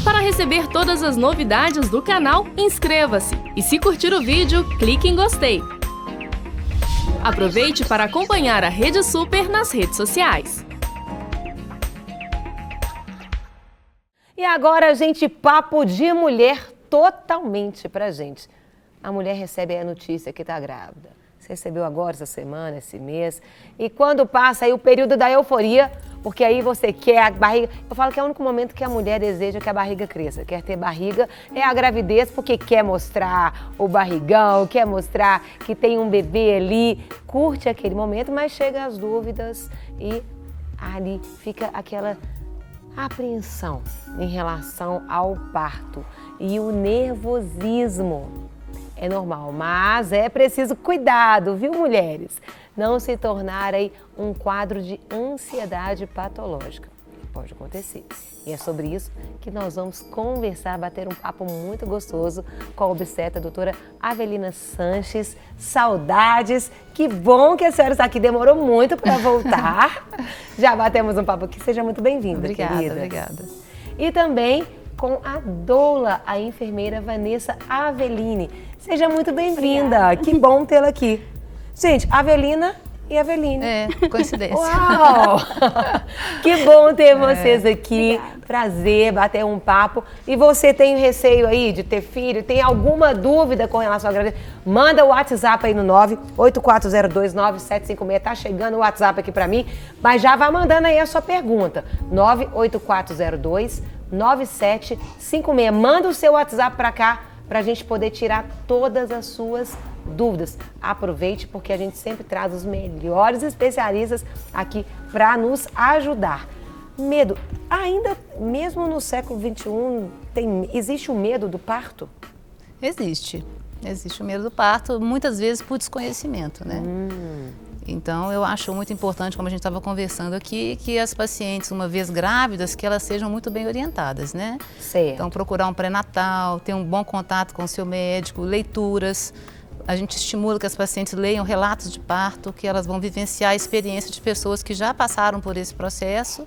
Para receber todas as novidades do canal, inscreva-se e se curtir o vídeo, clique em gostei. Aproveite para acompanhar a Rede Super nas redes sociais. E agora, gente, papo de mulher totalmente pra gente. A mulher recebe a notícia que tá grávida. Você recebeu agora, essa semana, esse mês. E quando passa aí o período da euforia, porque aí você quer a barriga. Eu falo que é o único momento que a mulher deseja que a barriga cresça. Quer ter barriga, é a gravidez, porque quer mostrar o barrigão, quer mostrar que tem um bebê ali. Curte aquele momento, mas chega as dúvidas e ali fica aquela apreensão em relação ao parto e o nervosismo. É normal, mas é preciso cuidado, viu, mulheres? Não se tornar aí um quadro de ansiedade patológica. Pode acontecer. E é sobre isso que nós vamos conversar, bater um papo muito gostoso com a obstetra, a doutora Avelina Sanches. Saudades! Que bom que a senhora está aqui, demorou muito para voltar. Já batemos um papo aqui, seja muito bem-vinda, querida. Obrigada. E também com a doula, a enfermeira Vanessa Aveline. Seja muito bem-vinda, que bom tê-la aqui. Gente, Avelina e Aveline. É, coincidência. Uau! Que bom ter vocês aqui. Obrigada. Prazer, bater um papo. E você tem receio aí de ter filho? Tem alguma dúvida com relação à gravidez? Manda o WhatsApp aí no 984029756. Tá chegando o WhatsApp aqui pra mim, mas já vai mandando aí a sua pergunta. 984029756. Manda o seu WhatsApp pra cá pra gente poder tirar todas as suas dúvidas. Aproveite, porque a gente sempre traz os melhores especialistas aqui para nos ajudar. Medo, ainda mesmo no século XXI, existe o medo do parto? Existe o medo do parto, muitas vezes por desconhecimento, né? Então, eu acho muito importante, como a gente estava conversando aqui, que as pacientes, uma vez grávidas, que elas sejam muito bem orientadas, né? Certo. Então, procurar um pré-natal, ter um bom contato com o seu médico, leituras. A gente estimula que as pacientes leiam relatos de parto, que elas vão vivenciar a experiência de pessoas que já passaram por esse processo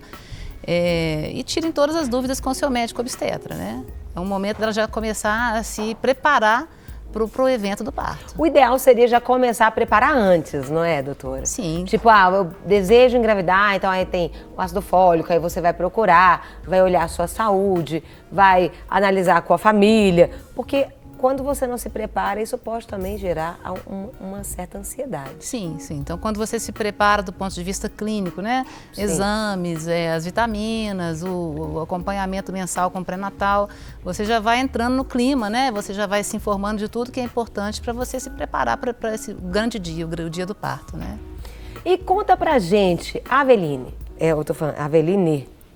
e tirem todas as dúvidas com o seu médico obstetra, né? É um momento dela já começar a se preparar para o evento do parto. O ideal seria já começar a preparar antes, não é, doutora? Sim. Tipo, eu desejo engravidar, então aí tem o ácido fólico, aí você vai procurar, vai olhar a sua saúde, vai analisar com a família, porque quando você não se prepara, isso pode também gerar uma certa ansiedade. Sim. Então, quando você se prepara do ponto de vista clínico, né? Sim. Exames, as vitaminas, o acompanhamento mensal com o pré-natal, você já vai entrando no clima, né? Você já vai se informando de tudo que é importante para você se preparar para esse grande dia, o dia do parto, né? E conta pra gente, Aveline, eu tô falando,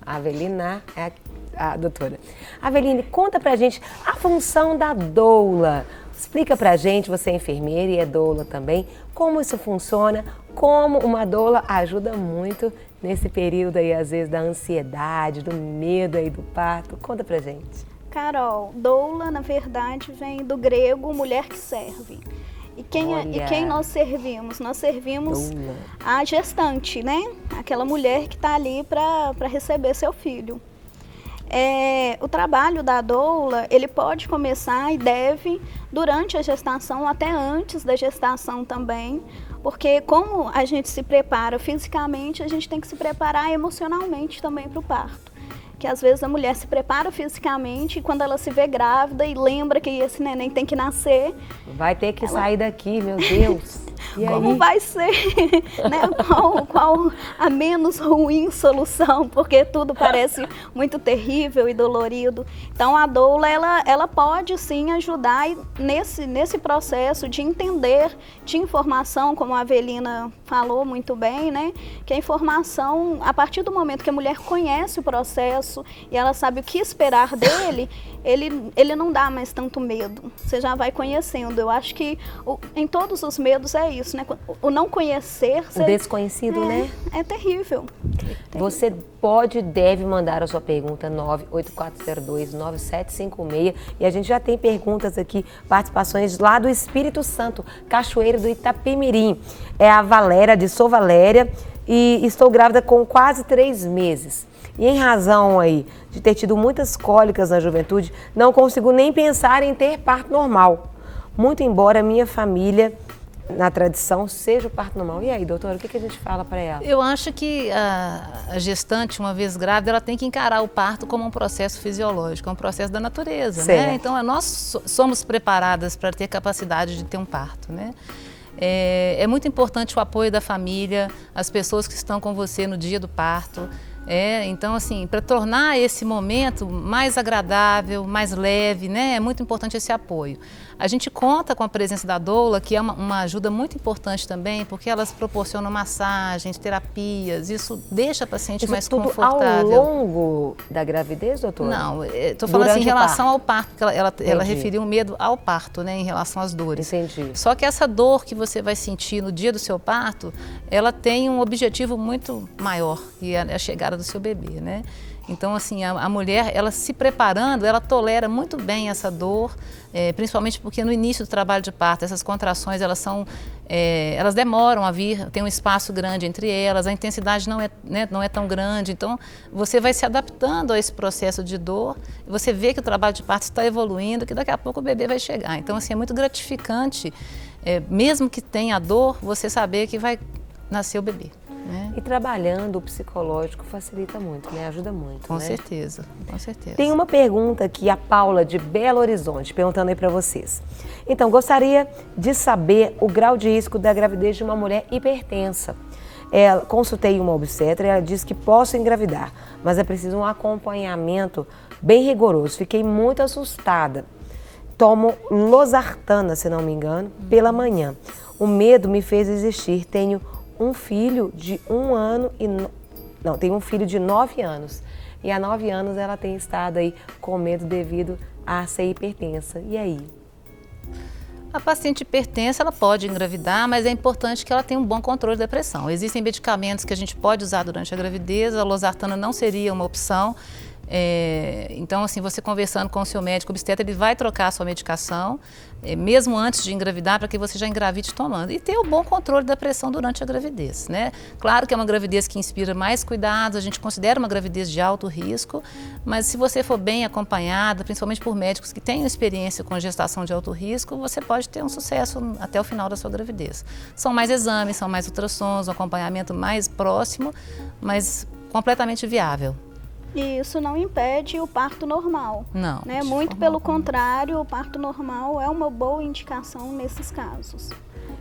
Avelina é a doutora. Aveline, conta pra gente a função da doula. Explica pra gente, você é enfermeira e é doula também, como isso funciona, como uma doula ajuda muito nesse período aí, às vezes, da ansiedade, do medo aí do parto. Conta pra gente. Carol, doula, na verdade, vem do grego mulher que serve. E quem nós servimos? Nós servimos a gestante, né? Aquela mulher que está ali para receber seu filho. O trabalho da doula, ele pode começar e deve durante a gestação, até antes da gestação também, porque como a gente se prepara fisicamente, a gente tem que se preparar emocionalmente também para o parto. Que às vezes a mulher se prepara fisicamente e quando ela se vê grávida e lembra que esse neném tem que nascer... Vai ter que sair daqui, meu Deus! E como aí? Vai ser? Né? Qual a menos ruim solução? Porque tudo parece muito terrível e dolorido. Então a doula, ela pode sim ajudar nesse processo de entender de informação, como a Avelina falou muito bem, né? Que a informação, a partir do momento que a mulher conhece o processo e ela sabe o que esperar dele, ele não dá mais tanto medo. Você já vai conhecendo. Eu acho que em todos os medos é isso, né? O não conhecer... O desconhecido, né? É terrível. Você pode e deve mandar a sua pergunta 984029756 e a gente já tem perguntas aqui, participações lá do Espírito Santo, Cachoeira do Itapemirim. É a Valéria, de Sou Valéria, e estou grávida com quase 3 meses. E em razão aí de ter tido muitas cólicas na juventude, não consigo nem pensar em ter parto normal. Muito embora a minha família, na tradição, seja o parto normal. E aí, doutora, o que a gente fala para ela? Eu acho que a gestante, uma vez grávida, ela tem que encarar o parto como um processo fisiológico, um processo da natureza, né? Então, nós somos preparadas para ter capacidade de ter um parto, né? É muito importante o apoio da família, as pessoas que estão com você no dia do parto. Então, assim, para tornar esse momento mais agradável, mais leve, né, é muito importante esse apoio. A gente conta com a presença da doula, que é uma ajuda muito importante também, porque elas proporcionam massagens, terapias, isso deixa a paciente mais confortável. Ao longo da gravidez, doutora? Não, estou falando assim em relação ao parto, porque ela referiu um medo ao parto, né, em relação às dores. Entendi. Só que essa dor que você vai sentir no dia do seu parto, ela tem um objetivo muito maior, que é a chegada do seu bebê, né? Então, assim, a mulher, ela se preparando, ela tolera muito bem essa dor, principalmente porque no início do trabalho de parto, essas contrações, elas demoram a vir, tem um espaço grande entre elas, a intensidade não é tão grande, então você vai se adaptando a esse processo de dor, e você vê que o trabalho de parto está evoluindo, que daqui a pouco o bebê vai chegar. Então, assim, é muito gratificante, mesmo que tenha dor, você saber que vai nascer o bebê. Né? E trabalhando o psicológico facilita muito, né? Ajuda muito, Com né? certeza, com certeza. Tem uma pergunta aqui, a Paula de Belo Horizonte, perguntando aí para vocês. Então, gostaria de saber o grau de risco da gravidez de uma mulher hipertensa. Consultei uma obstetra e ela disse que posso engravidar, mas é preciso um acompanhamento bem rigoroso. Fiquei muito assustada. Tomo losartana, se não me engano, pela manhã. O medo me fez desistir. Tenho um filho de 1 ano e... Não, tem um filho de 9 anos. E há 9 anos ela tem estado aí com medo devido a ser hipertensa. E aí? A paciente hipertensa, ela pode engravidar, mas é importante que ela tenha um bom controle da pressão. Existem medicamentos que a gente pode usar durante a gravidez, a losartana não seria uma opção. Então, assim, você conversando com o seu médico obstetra, ele vai trocar a sua medicação, mesmo antes de engravidar, para que você já engravide tomando. E ter o bom controle da pressão durante a gravidez, né? Claro que é uma gravidez que inspira mais cuidados, a gente considera uma gravidez de alto risco, mas se você for bem acompanhada, principalmente por médicos que tenham experiência com gestação de alto risco, você pode ter um sucesso até o final da sua gravidez. São mais exames, são mais ultrassons, um acompanhamento mais próximo, mas completamente viável. E isso não impede o parto normal. Não. Né? Muito pelo contrário, o parto normal é uma boa indicação nesses casos.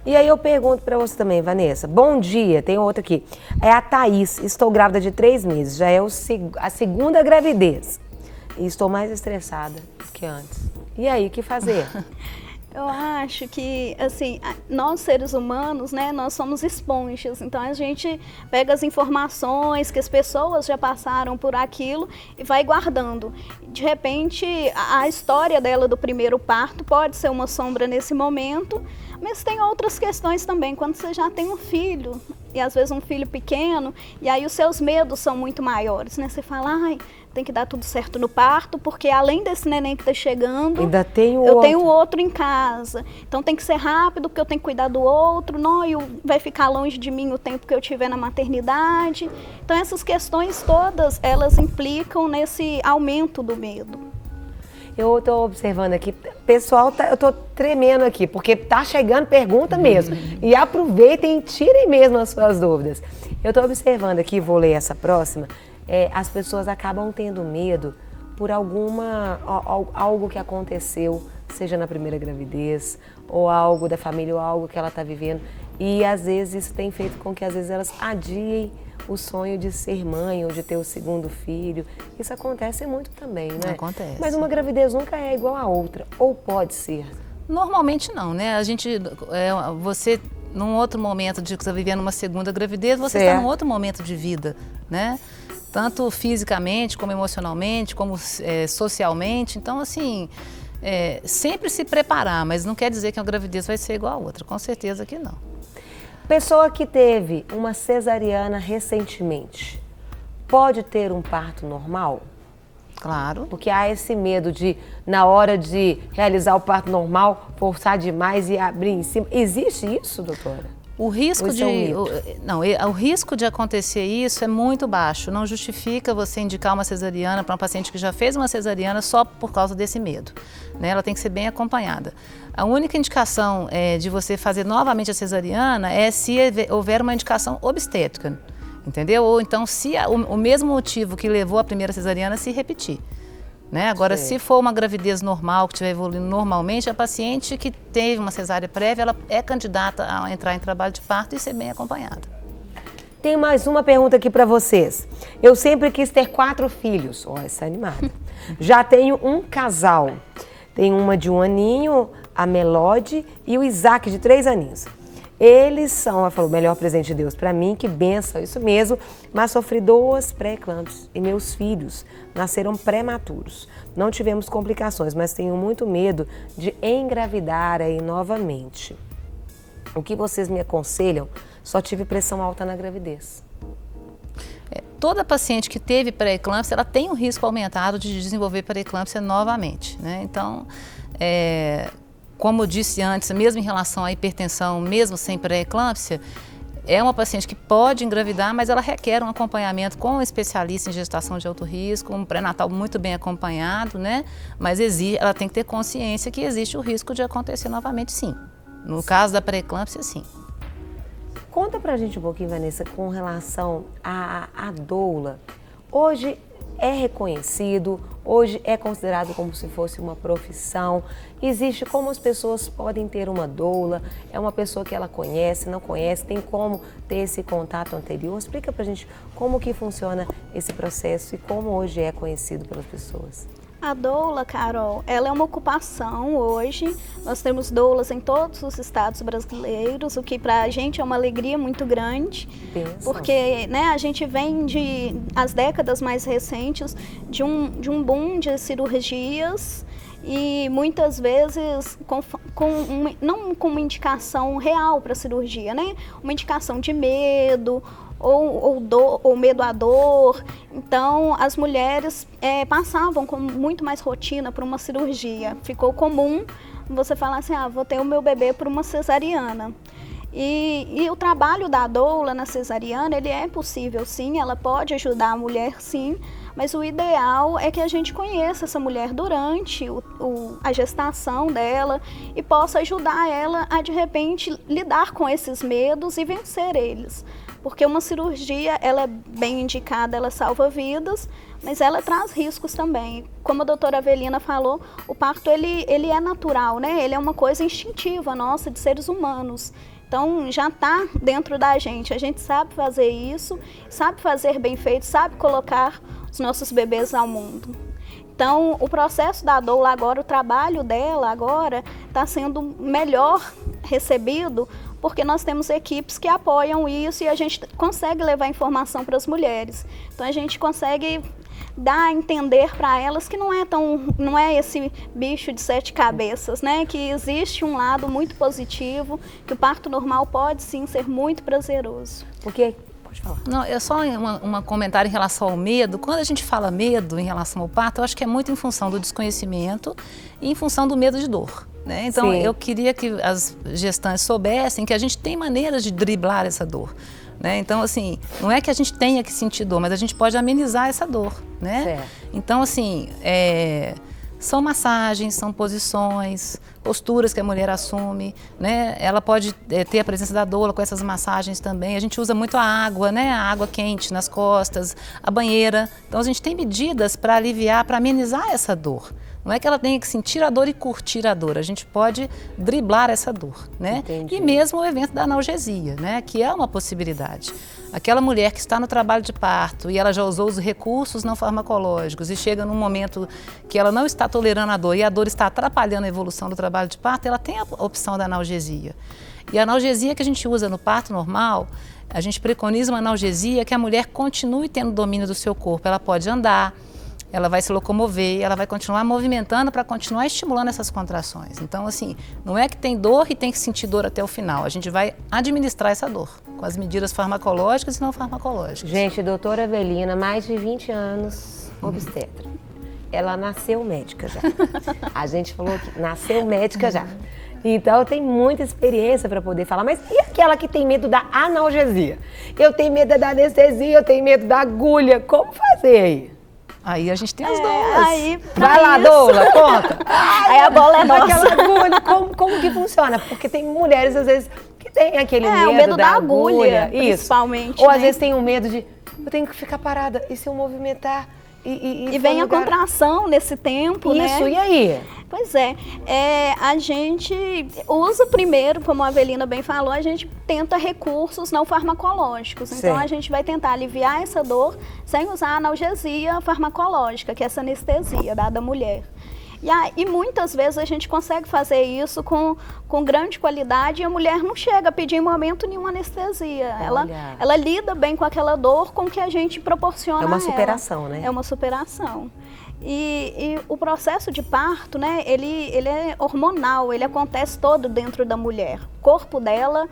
E aí eu pergunto para você também, Vanessa. Bom dia, tem outra aqui. É a Thaís, estou grávida de 3 meses, já é a segunda gravidez. E estou mais estressada do que antes. E aí, o que fazer? Eu acho que, assim, nós seres humanos, né, nós somos esponjas, então a gente pega as informações que as pessoas já passaram por aquilo e vai guardando. De repente, a história dela do primeiro parto pode ser uma sombra nesse momento, mas tem outras questões também, quando você já tem um filho, e às vezes um filho pequeno, e aí os seus medos são muito maiores, né? Você fala, ai, tem que dar tudo certo no parto, porque além desse neném que está chegando, ainda tenho eu tenho outro em casa. Então tem que ser rápido, porque eu tenho que cuidar do outro, não, e vai ficar longe de mim o tempo que eu tiver na maternidade. Então essas questões todas, elas implicam nesse aumento do medo. Eu estou observando aqui, pessoal, eu estou tremendo aqui, porque tá chegando pergunta mesmo. E aproveitem e tirem mesmo as suas dúvidas. Eu estou observando aqui, vou ler essa próxima, as pessoas acabam tendo medo por algo que aconteceu, seja na primeira gravidez, ou algo da família, ou algo que ela está vivendo. E às vezes isso tem feito com que às vezes elas adiem o sonho de ser mãe ou de ter o segundo filho. Isso acontece muito também, né? Acontece. Mas uma gravidez nunca é igual a outra, ou pode ser? Normalmente não, né? Você, num outro momento de que você está vivendo uma segunda gravidez, você está num outro momento de vida, né? Tanto fisicamente, como emocionalmente, como socialmente. Então, assim, sempre se preparar, mas não quer dizer que uma gravidez vai ser igual a outra. Com certeza que não. Pessoa que teve uma cesariana recentemente, pode ter um parto normal? Claro. Porque há esse medo de, na hora de realizar o parto normal, forçar demais e abrir em cima. Existe isso, doutora? O risco Isso é um mito? o risco de acontecer isso é muito baixo. Não justifica você indicar uma cesariana para uma paciente que já fez uma cesariana só por causa desse medo, né? Ela tem que ser bem acompanhada. A única indicação de você fazer novamente a cesariana é se houver uma indicação obstétrica, entendeu? Ou então se o mesmo motivo que levou a primeira cesariana se repetir. Né? Agora, se for uma gravidez normal, que estiver evoluindo normalmente, a paciente que teve uma cesárea prévia, ela é candidata a entrar em trabalho de parto e ser bem acompanhada. Tem mais uma pergunta aqui para vocês. Eu sempre quis ter 4 filhos. Ó, essa é animada. Já tenho um casal. Tem uma de 1 aninho, a Melode, e o Isaac, de 3 aninhos. Eles são, ela falou, o melhor presente de Deus para mim, que benção, isso mesmo, mas sofri 2 pré-eclâmpsias e meus filhos nasceram prematuros. Não tivemos complicações, mas tenho muito medo de engravidar aí novamente. O que vocês me aconselham? Só tive pressão alta na gravidez. Toda paciente que teve pré-eclâmpsia, ela tem um risco aumentado de desenvolver pré-eclâmpsia novamente, né? Então, como eu disse antes, mesmo em relação à hipertensão, mesmo sem pré-eclâmpsia, é uma paciente que pode engravidar, mas ela requer um acompanhamento com um especialista em gestação de alto risco, um pré-natal muito bem acompanhado, né? Mas ela tem que ter consciência que existe o risco de acontecer novamente, sim. No caso da pré-eclâmpsia, sim. Conta pra gente um pouquinho, Vanessa, com relação à doula. Hoje é reconhecido, hoje é considerado como se fosse uma profissão. Existe como as pessoas podem ter uma doula, é uma pessoa que ela conhece, não conhece, tem como ter esse contato anterior. Explica pra gente como que funciona esse processo e como hoje é conhecido pelas pessoas. A doula, Carol, ela é uma ocupação hoje. Nós temos doulas em todos os estados brasileiros, o que para a gente é uma alegria muito grande. Pensa. Porque, né, a gente vem as décadas mais recentes de um boom de cirurgias e muitas vezes não com uma indicação real para a cirurgia, né? Uma indicação de medo, ou medo à dor. Então, as mulheres passavam com muito mais rotina por uma cirurgia. Ficou comum você falar assim, vou ter o meu bebê por uma cesariana. E o trabalho da doula na cesariana, ele é possível sim, ela pode ajudar a mulher sim, mas o ideal é que a gente conheça essa mulher durante a gestação dela e possa ajudar ela a, de repente, lidar com esses medos e vencer eles. Porque uma cirurgia, ela é bem indicada, ela salva vidas, mas ela traz riscos também. Como a doutora Avelina falou, o parto ele é natural, né? Ele é uma coisa instintiva nossa, de seres humanos. Então, já está dentro da gente. A gente sabe fazer isso, sabe fazer bem feito, sabe colocar os nossos bebês ao mundo. Então, o processo da doula agora, o trabalho dela agora está sendo melhor recebido, porque nós temos equipes que apoiam isso e a gente consegue levar informação para as mulheres. Então, a gente consegue dar a entender para elas que não é esse bicho de 7 cabeças, né? Que existe um lado muito positivo, que o parto normal pode sim ser muito prazeroso. Porque pode falar. Não, é só um comentário em relação ao medo. Quando a gente fala medo em relação ao parto, eu acho que é muito em função do desconhecimento e em função do medo de dor. Né? Então, eu queria que as gestantes soubessem que a gente tem maneiras de driblar essa dor. Né? Então, assim, não é que a gente tenha que sentir dor, mas a gente pode amenizar essa dor. Né? Certo. Então, assim, são massagens, são posições, posturas que a mulher assume, né? Ela pode ter a presença da doula com essas massagens também. A gente usa muito a água, né? A água quente nas costas, a banheira. Então, a gente tem medidas para aliviar, para amenizar essa dor. Não é que ela tenha que sentir a dor e curtir a dor, a gente pode driblar essa dor, né? Entendi. E mesmo o evento da analgesia, né? Que é uma possibilidade. Aquela mulher que está no trabalho de parto e ela já usou os recursos não farmacológicos e chega num momento que ela não está tolerando a dor e a dor está atrapalhando a evolução do trabalho de parto, ela tem a opção da analgesia. E a analgesia que a gente usa no parto normal, a gente preconiza uma analgesia que a mulher continue tendo domínio do seu corpo. Ela pode andar, ela vai se locomover, ela vai continuar movimentando para continuar estimulando essas contrações. Então, assim, não é que tem dor e tem que sentir dor até o final. A gente vai administrar essa dor com as medidas farmacológicas e não farmacológicas. Gente, doutora Avelina, mais de 20 anos obstetra. Ela nasceu médica já. A gente falou que nasceu médica já. Então tem muita experiência para poder falar. Mas e aquela que tem medo da analgesia? Eu tenho medo da anestesia, eu tenho medo da agulha. Como fazer aí? Aí a gente tem as doulas. Vai lá, doula, conta. Aí a bola é nossa. Aquela agulha, como que funciona? Porque tem mulheres, às vezes, que tem aquele o medo da agulha, isso. Principalmente. Ou às vezes tem um medo de, eu tenho que ficar parada, e se eu movimentar? E vem a contração nesse tempo, né? Isso, e aí? Pois é, a gente usa primeiro, como a Avelina bem falou, a gente tenta recursos não farmacológicos. Então Certo. a gente vai tentar aliviar essa dor sem usar a analgesia farmacológica, que é essa anestesia dada à mulher. E muitas vezes a gente consegue fazer isso com grande qualidade e a mulher não chega a pedir em momento nenhum anestesia. Ela lida bem com aquela dor com que a gente proporciona a ela. É uma superação, né? É uma superação. E o processo de parto, né, ele é hormonal, ele acontece todo dentro da mulher. O corpo dela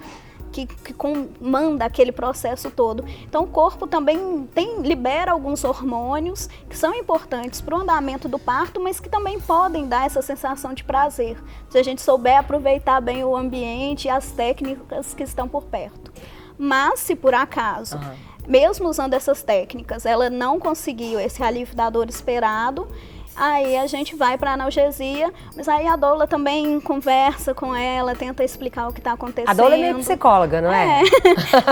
que comanda aquele processo todo. Então o corpo também libera alguns hormônios que são importantes para o andamento do parto, mas que também podem dar essa sensação de prazer, se a gente souber aproveitar bem o ambiente e as técnicas que estão por perto. Mas se por acaso, mesmo usando essas técnicas, ela não conseguiu esse alívio da dor esperado, aí a gente vai para analgesia, mas aí a doula também conversa com ela, tenta explicar o que está acontecendo. A doula é meio psicóloga, não é?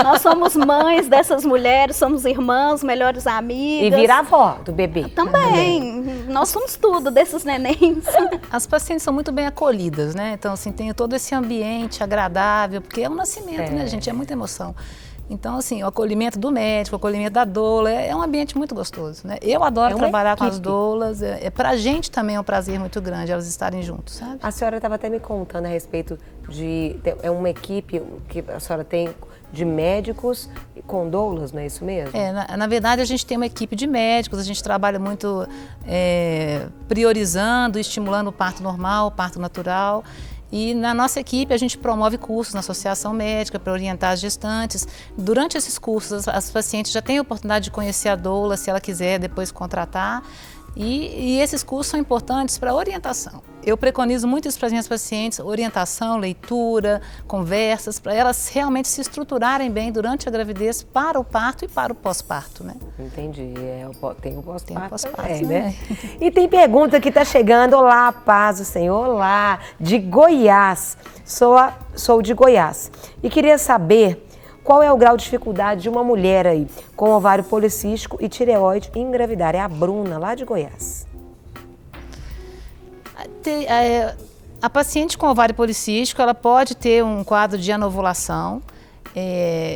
Nós somos mães dessas mulheres, somos irmãs, melhores amigas. E vira avó do bebê. Também. Nós somos tudo desses nenéns. As pacientes são muito bem acolhidas, né? Então, assim, tem todo esse ambiente agradável, porque é um nascimento, né, gente? É muita emoção. Então, assim, o acolhimento do médico, o acolhimento da doula, é um ambiente muito gostoso, né? Eu adoro trabalhar com as doulas, pra gente também é um prazer muito grande elas estarem juntos, sabe? A senhora estava até me contando a respeito de... É uma equipe que a senhora tem de médicos com doulas, não é isso mesmo? Na verdade, a gente tem uma equipe de médicos, a gente trabalha muito priorizando, estimulando o parto normal, o parto natural. E na nossa equipe a gente promove cursos na associação médica para orientar as gestantes. Durante esses cursos as pacientes já têm a oportunidade de conhecer a doula, se ela quiser depois contratar. E esses cursos são importantes para orientação. Eu preconizo muito isso para as minhas pacientes, orientação, leitura, conversas, para elas realmente se estruturarem bem durante a gravidez para o parto e para o pós-parto, né? Entendi. Tem o pós-parto, tem o pós-parto também, né? E tem pergunta que está chegando. Olá, paz do Senhor. Olá, de Goiás. Sou de Goiás. E queria saber qual é o grau de dificuldade de uma mulher aí com ovário policístico e tireoide engravidar. É a Bruna, lá de Goiás. A paciente com ovário policístico, ela pode ter um quadro de anovulação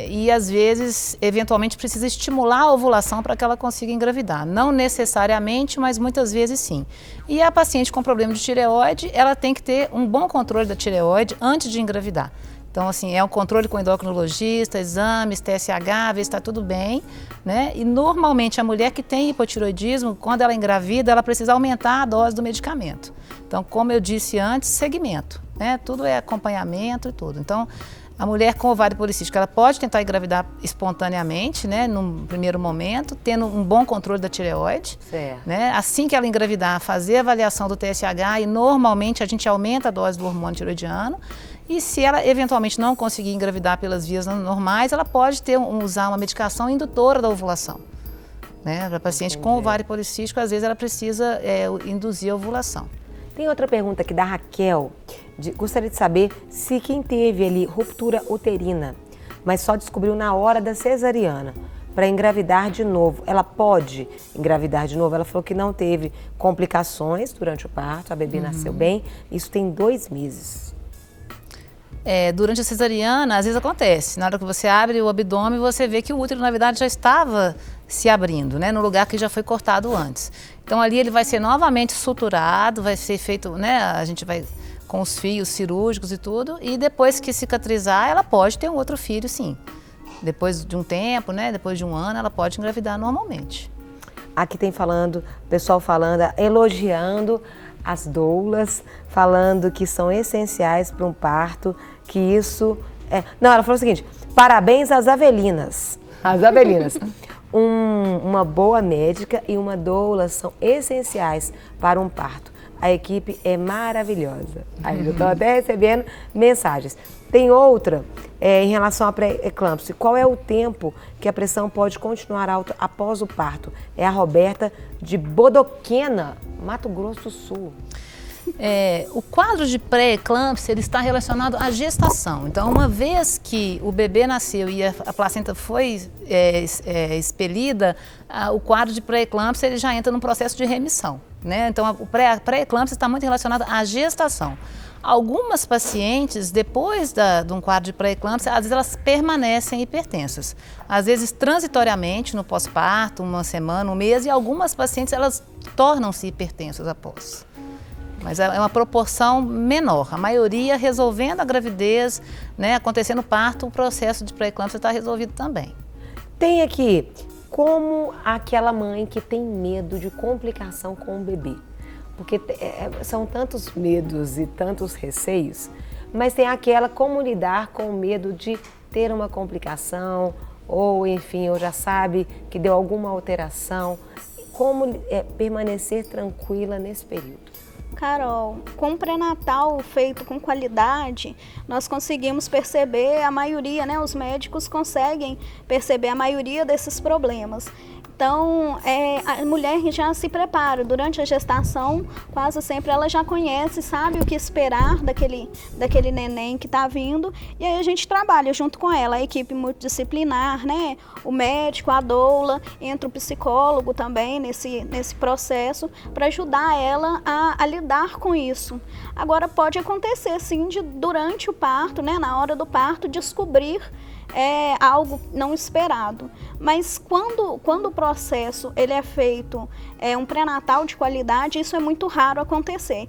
e às vezes, eventualmente, precisa estimular a ovulação para que ela consiga engravidar. Não necessariamente, mas muitas vezes sim. E a paciente com problema de tireoide, ela tem que ter um bom controle da tireoide antes de engravidar. Então, assim, é um controle com endocrinologista, exames, TSH, ver se está tudo bem, né? E normalmente a mulher que tem hipotireoidismo, quando ela engravida, ela precisa aumentar a dose do medicamento. Então, como eu disse antes, segmento, né? Tudo é acompanhamento e tudo. Então, a mulher com ovário policístico, ela pode tentar engravidar espontaneamente, né? Num primeiro momento, tendo um bom controle da tireoide. Certo. Né? Assim que ela engravidar, fazer a avaliação do TSH e normalmente a gente aumenta a dose do hormônio tireoidiano. E se ela eventualmente não conseguir engravidar pelas vias normais, ela pode usar uma medicação indutora da ovulação. Né? Para a paciente com ovário policístico, às vezes ela precisa induzir a ovulação. Tem outra pergunta aqui da Raquel. Gostaria de saber se quem teve ali ruptura uterina, mas só descobriu na hora da cesariana, para engravidar de novo, ela pode engravidar de novo? Ela falou que não teve complicações durante o parto, a bebê nasceu bem, isso tem 2 meses. Durante a cesariana, às vezes acontece. Na hora que você abre o abdômen, você vê que o útero, na verdade, já estava se abrindo, né, no lugar que já foi cortado antes. Então, ali ele vai ser novamente suturado, vai ser feito, né, a gente vai com os fios cirúrgicos e tudo, e depois que cicatrizar, ela pode ter um outro filho, sim. Depois de um tempo, né, depois de 1 ano, ela pode engravidar normalmente. Aqui tem pessoal falando, elogiando as doulas, falando que são essenciais para um parto, que isso... Não, ela falou o seguinte, parabéns às Avelinas. As Avelinas. Uma boa médica e uma doula são essenciais para um parto. a equipe é maravilhosa. Aí eu estou até recebendo mensagens. Tem outra, em relação à pré-eclâmpsia. Qual é o tempo que a pressão pode continuar alta após o parto? É a Roberta de Bodoquena, Mato Grosso do Sul. O quadro de pré-eclâmpsia ele está relacionado à gestação. Então, uma vez que o bebê nasceu e a placenta foi expelida, o quadro de pré-eclâmpsia ele já entra num processo de remissão, né? Então, a pré-eclâmpsia está muito relacionada à gestação. Algumas pacientes, depois de um quadro de pré-eclâmpsia, às vezes elas permanecem hipertensas. Às vezes transitoriamente, no pós-parto, uma semana, um mês, e algumas pacientes elas tornam-se hipertensas após. Mas é uma proporção menor. A maioria resolvendo a gravidez, né, acontecendo o parto, o processo de pré-eclâmpsia está resolvido também. Tem aqui, como aquela mãe que tem medo de complicação com o bebê. Porque são tantos medos e tantos receios, mas tem aquela como lidar com o medo de ter uma complicação, ou enfim, ou já sabe que deu alguma alteração. Como permanecer tranquila nesse período? Carol, com o pré-natal feito com qualidade, nós conseguimos perceber a maioria, né? Os médicos conseguem perceber a maioria desses problemas. Então, a mulher já se prepara durante a gestação, quase sempre ela já conhece, sabe o que esperar daquele neném que está vindo, e aí a gente trabalha junto com ela, a equipe multidisciplinar, né? O médico, a doula, entra o psicólogo também nesse processo para ajudar ela a lidar com isso. Agora, pode acontecer sim durante o parto, né? Na hora do parto, descobrir algo não esperado. Mas quando o processo ele é feito um pré-natal de qualidade, isso é muito raro acontecer.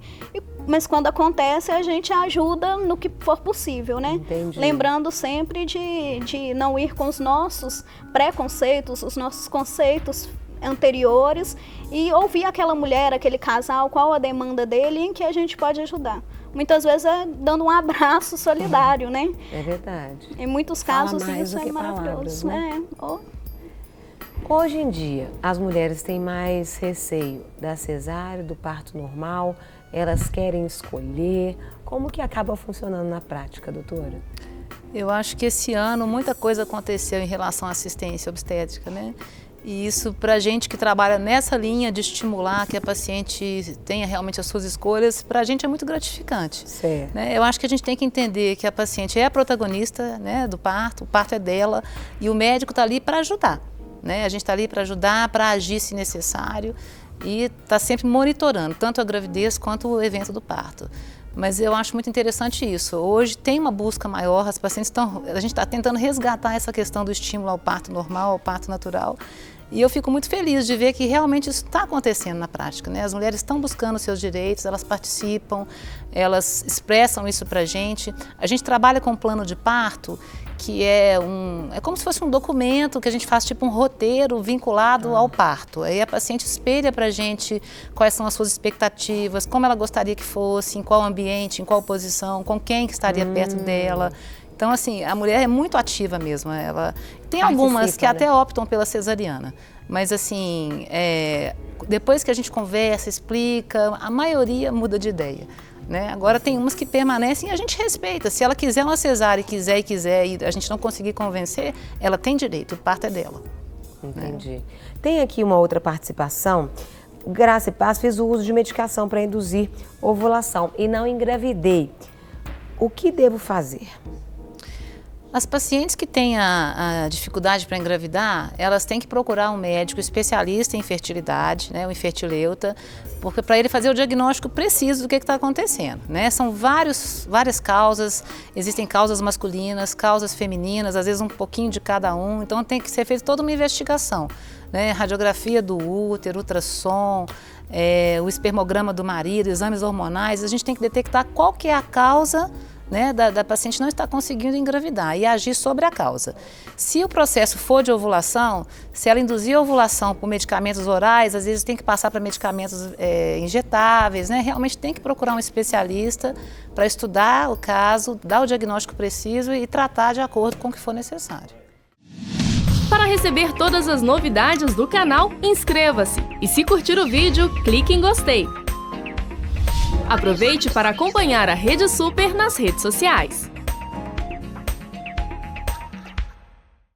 Mas quando acontece, a gente ajuda no que for possível, né? Entendi. Lembrando sempre de não ir com os nossos preconceitos, os nossos conceitos anteriores, e ouvir aquela mulher, aquele casal, qual a demanda dele, em que a gente pode ajudar. Muitas vezes dando um abraço solidário, né? É verdade. Em muitos casos, Fala mais isso do que é maravilhoso. palavras, né? Hoje em dia, as mulheres têm mais receio da cesárea, do parto normal, elas querem escolher. Como que acaba funcionando na prática, doutora? Eu acho que esse ano muita coisa aconteceu em relação à assistência obstétrica, né? E isso, para a gente que trabalha nessa linha de estimular que a paciente tenha realmente as suas escolhas, para a gente é muito gratificante. Certo. Né? Eu acho que a gente tem que entender que a paciente é a protagonista, né, do parto, o parto é dela, e o médico está ali para ajudar. Né? A gente está ali para ajudar, para agir se necessário, e está sempre monitorando tanto a gravidez quanto o evento do parto. Mas eu acho muito interessante isso. Hoje tem uma busca maior, as pacientes a gente está tentando resgatar essa questão do estímulo ao parto normal, ao parto natural. E eu fico muito feliz de ver que realmente isso está acontecendo na prática, né? As mulheres estão buscando seus direitos, elas participam, elas expressam isso para a gente. A gente trabalha com um plano de parto que é como se fosse um documento que a gente faz tipo um roteiro vinculado ao parto. Aí a paciente espelha para a gente quais são as suas expectativas, como ela gostaria que fosse, em qual ambiente, em qual posição, com quem que estaria perto dela. Então, assim, a mulher é muito ativa mesmo. Ela tem algumas que até optam pela cesariana, mas assim, depois que a gente conversa, explica, a maioria muda de ideia. Né? Agora tem umas que permanecem e a gente respeita. Se ela quiser uma cesárea e quiser e a gente não conseguir convencer, ela tem direito, o parto é dela. Entendi. Né? Tem aqui uma outra participação. Graça e Paz fez o uso de medicação para induzir ovulação e não engravidei. O que devo fazer? As pacientes que têm a dificuldade para engravidar, elas têm que procurar um médico especialista em fertilidade, né, o infertileuta, porque para ele fazer o diagnóstico preciso do que está acontecendo. Né? São várias causas, existem causas masculinas, causas femininas, às vezes um pouquinho de cada um, então tem que ser feita toda uma investigação. Né? Radiografia do útero, ultrassom, o espermograma do marido, exames hormonais, a gente tem que detectar qual que é a causa, né, da paciente não estar conseguindo engravidar e agir sobre a causa. Se o processo for de ovulação, se ela induzir a ovulação por medicamentos orais, às vezes tem que passar para medicamentos injetáveis, né? Realmente tem que procurar um especialista para estudar o caso, dar o diagnóstico preciso e tratar de acordo com o que for necessário. Para receber todas as novidades do canal, inscreva-se e se curtir o vídeo, clique em gostei. Aproveite para acompanhar a Rede Super nas redes sociais.